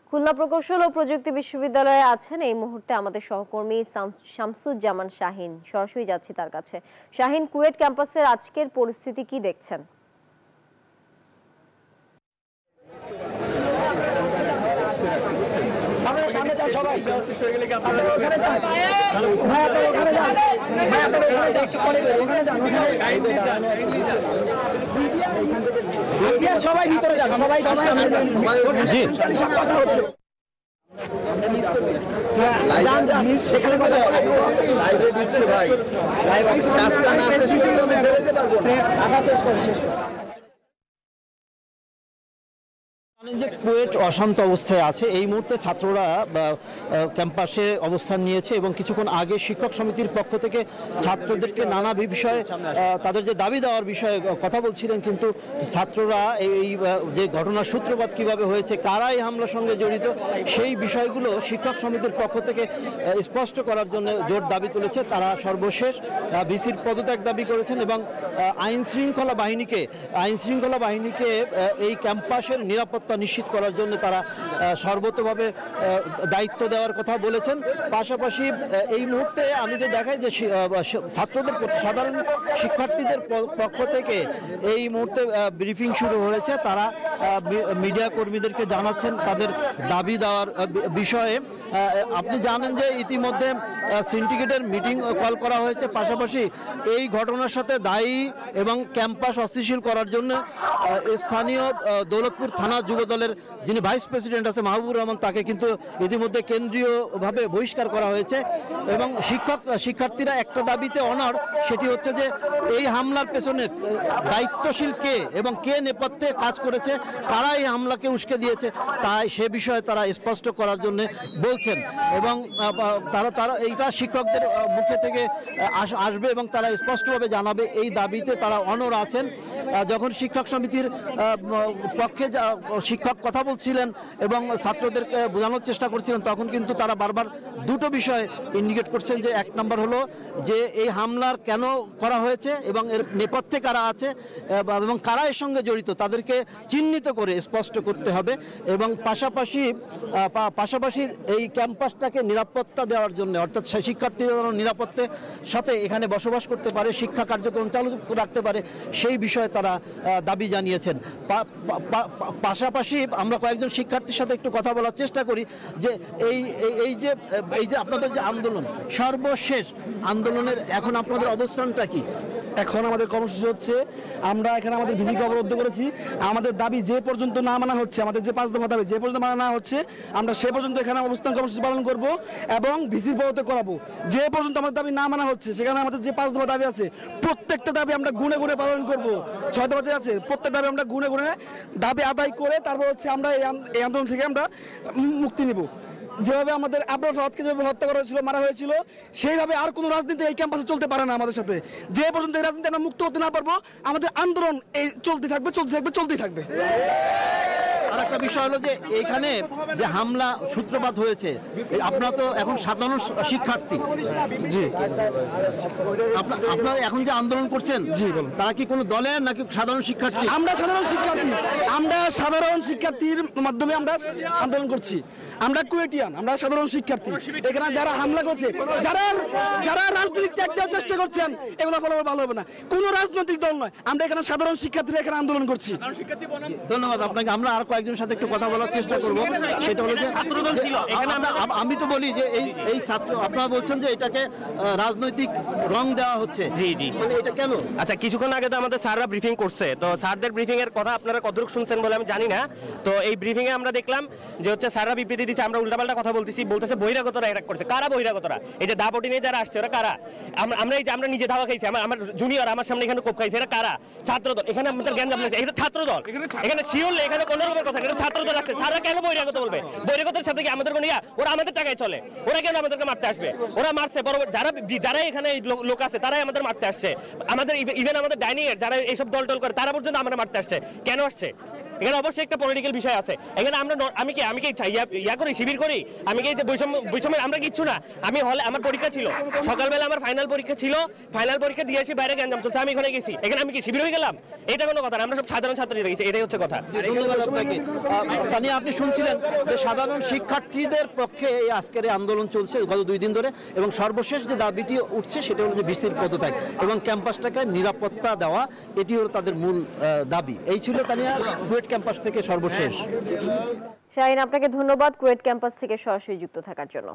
খুলনা প্রকৌশল ও প্রযুক্তি বিশ্ববিদ্যালয়ে আছেন এই মুহূর্তে আমাদের সহকর্মী শামসুজ্জামান শাহিন। সরাসরি যাচ্ছি তার কাছে। শাহিন, কুয়েট ক্যাম্পাসের আজকের পরিস্থিতি কি দেখছেন? সবাই ভিতরে যান, সবাই সেখানে কথা লাইভে দিচ্ছে ভাই, কাজটা না শেষ করলে আমি বেরোতে পারবো না। শেষ করুন। যে কুয়েট অশান্ত অবস্থায় আছে, এই মুহূর্তে ছাত্ররা ক্যাম্পাসে অবস্থান নিয়েছে এবং কিছুক্ষণ আগে শিক্ষক সমিতির পক্ষ থেকে ছাত্রদেরকে নানা বিষয়ে তাদের যে দাবি দেওয়ার বিষয়ে কথা বলছিলেন, কিন্তু ছাত্ররা এই যে ঘটনার সূত্রপাত কিভাবে হয়েছে, কারা এই হামলার সঙ্গে জড়িত, সেই বিষয়গুলো শিক্ষক সমিতির পক্ষ থেকে স্পষ্ট করার জন্য জোর দাবি তুলেছে। তারা সর্বশেষ ভিসির পদত্যাগ দাবি করেছেন এবং আইন শৃঙ্খলা বাহিনীকে এই ক্যাম্পাসের নিরাপত্তা নিশ্চিত করার জন্য তারা সর্বতভাবে দায়িত্ব দেওয়ার কথা বলেছেন। পাশাপাশি এই মুহূর্তে আমি যে দেখাই যে ছাত্রদের সাধারণ শিক্ষার্থীদের পক্ষ থেকে এই মুহূর্তে ব্রিফিং শুরু হয়েছে। তারা মিডিয়া কর্মীদেরকে জানাচ্ছেন তাদের দাবি দেওয়ার বিষয়ে। আপনি জানেন যে ইতিমধ্যে সিন্ডিকেটের মিটিং কল করা হয়েছে। পাশাপাশি এই ঘটনার সাথে দায়ী এবং ক্যাম্পাস অস্থিতিশীল করার জন্য স্থানীয় দৌলতপুর থানা যুব দলের যিনি ভাইস প্রেসিডেন্ট আছে মাহবুবুর রহমান, তাকে কিন্তু ইতিমধ্যে কেন্দ্রীয়ভাবে বহিষ্কার করা হয়েছে। এবং শিক্ষার্থীরা একটা দাবিতে অনড়, সেটি হচ্ছে যে এই হামলার পেছনে দায়িত্বশীল কে এবং কে নেপথ্যে কাজ করেছে, কারা এই হামলাকে উস্কে দিয়েছে, তাই সে বিষয়ে তারা স্পষ্ট করার জন্য বলছেন। এবং তারা এইটা শিক্ষকদের মুখে থেকে আসবে এবং তারা স্পষ্টভাবে জানাবে, এই দাবিতে তারা অনড় আছেন। যখন শিক্ষক সমিতির পক্ষে শিক্ষক কথা বলছিলেন এবং ছাত্রদেরকে বোঝানোর চেষ্টা করছিলেন, তখন কিন্তু তারা বারবার দুটো বিষয় ইন্ডিকেট করছেন। যে এক নম্বর হলো যে এই হামলার কেন করা হয়েছে এবং এর নেপথ্যে কারা আছে এবং কারা এর সঙ্গে জড়িত, তাদেরকে চিহ্নিত করে স্পষ্ট করতে হবে। এবং পাশাপাশি এই ক্যাম্পাসটাকে নিরাপত্তা দেওয়ার জন্য, অর্থাৎ শিক্ষার্থীদের নিরাপত্তার সাথে এখানে বসবাস করতে পারে, শিক্ষা কার্যক্রম চালু রাখতে পারে, সেই বিষয়ে তারা দাবি জানিয়েছেন। পাশাপাশি আমরা কয়েকজন শিক্ষার্থীর সাথে একটু কথা বলার চেষ্টা করি যে এই যে আপনাদের যে আন্দোলন, সর্বশেষ আন্দোলনের এখন আপনাদের অবস্থানটা কি? এখন আমাদের কর্মসূচি হচ্ছে, আমরা এখানে আমাদের ভিসিকে অবরোধ করেছি। আমাদের দাবি যে পর্যন্ত না মানা হচ্ছে, আমাদের যে 5 দফা দাবি যে পর্যন্ত মানা না হচ্ছে, আমরা সে পর্যন্ত এখানে অবস্থান কর্মসূচি পালন করব এবং ভিসির পদত্যাগ করাবো। যে পর্যন্ত আমাদের দাবি না মানা হচ্ছে, সেখানে আমাদের যে 5 দফা দাবি আছে, প্রত্যেকটা দাবি আমরা গুনে গুনে পালন করব। 6 দফা আছে, প্রত্যেক দাবি আমরা গুনে গুনে দাবি আদায় করে তারপর হচ্ছে আমরা এই আন্দোলন থেকে আমরা মুক্তি নিব। যেভাবে আমাদের আবরার ফাহাদকে যেভাবে হত্যা করা হয়েছিল, মারা হয়েছিল, সেইভাবে আর কোনো রাজনীতি এই ক্যাম্পাসে চলতে পারে না আমাদের সাথে। যে পর্যন্ত এই রাজনীতি আমরা মুক্ত হতে না পারবো, আমাদের আন্দোলন এই চলতেই থাকবে। আর একটা বিষয় হলো যে এখানে যে হামলা সূত্রপাত হয়েছে, আপনারা তো এখন সাধারণ শিক্ষার্থী, জি, আপনারা এখন যে আন্দোলন করছেন, জি বলুন, তারা কি কোনো দলের নাকি সাধারণ শিক্ষার্থী? আমরা সাধারণ শিক্ষার্থীর মাধ্যমে আমরা আন্দোলন করছি। আমরা কুয়েটিয়ান, আমরা সাধারণ শিক্ষার্থী। এখানে যারা হামলা করছে, যারা রাজনৈতিক ত্যাগ দেওয়ার চেষ্টা করছেন, এগুলো ফলাফল ভালো হবে না। কোনো রাজনৈতিক দল নয়, আমরা এখানে সাধারণ শিক্ষার্থীরা এখানে আন্দোলন করছি। ধন্যবাদ আপনাকে। আমরা আর কয়েকজনের সাথে একটু কথা বলার চেষ্টা করবো। সেটা হলো যে ছাত্রদল ছিল এখানে। আমি তো বলি যে এই ছাত্র, আপনারা বলছেন যে এটাকে রাজনৈতিক রং দেওয়া হচ্ছে। জি, মানে এটা কেন? আচ্ছা, কিছুক্ষণ আগে তো আমাদের স্যাররা ব্রিফিং করছে, তো স্যারদের ব্রিফিং এর কথা আপনারা কতটুকু শুনছেন বলে আমি জানি না। তো এই ব্রিফিং এ আমরা দেখলাম যে হচ্ছে স্যাররা বিবৃতি দিচ্ছে, আমরা উল্টাপাল্টা কথা বলতেছে বহিরাগতরা অ্যাটাক করছে। কারা বহিরাগতরা? এই যে দাপটি নিয়ে যারা আসছে, ওরা কারা? আমরা নিজে ধাওয়া খাইছি, আমার জুনিয়র আমার সামনে এখানে কোপ খাইছে, এরা কারা? ছাত্রদল। এখানে আমাদের জ্ঞান জানছে, এটা ছাত্রদল। এখানে শিওরলি এখানে কোনো রকমের কথা, এটা ছাত্রদল আসছে। স্যাররা কেন বহিরাগত বলবে? বহিরাগতের সাথে কি আমাদের কোনো ওরা আমাদের টাকায় চলে, ওরা কেন আমাদেরকে মারতে আসবে? ওরা মারছে যারা এখানে লোক আছে, তারাই আমাদের মারতে আসছে। আমাদের ইভেন আমাদের ডাইনিং এর যারা এইসব দল করে, তারা পর্যন্ত আমরা মারতে আসছে। কেন আসছে? এখানে অবশ্যই একটা পলিটিক্যাল বিষয় আছে। এখানে আমি কি ইয়া করি, শিবির করি, আমি কি যে বৈষম্য আমরা কিচ্ছু না। আমি হলে আমার পরীক্ষা ছিল, সকালবেলা আমার ফাইনাল পরীক্ষা ছিল, ফাইনাল পরীক্ষা দিয়ে এসে বাইরে গ্যাঞ্জাম চলছে, আমি ওখানে গেছি, এখানে আমি কি শিবির হয়ে গেলাম? এটা কোনো কথা না, আমরা সব সাধারণ ছাত্রীরা গেছি, এটাই হচ্ছে কথা। ধন্যবাদ আপনাকে। তানিয়া, আপনি শুনছিলেন যে সাধারণ শিক্ষার্থীদের পক্ষে এই আজকের এই আন্দোলন চলছে গত 2 দিন ধরে, এবং সর্বশেষ যে দাবিটি উঠছে সেটা হলো যে ভিসির পদত্যাগ এবং ক্যাম্পাসটাকে নিরাপত্তা দেওয়া, এটি হলো তাদের মূল দাবি। এই ছিল তানিয়া কুয়েট ক্যাম্পাস থেকে সর্বশেষ। শাহিন, আপনাকে ধন্যবাদ কুয়েট ক্যাম্পাস থেকে সরাসরি যুক্ত থাকার জন্য।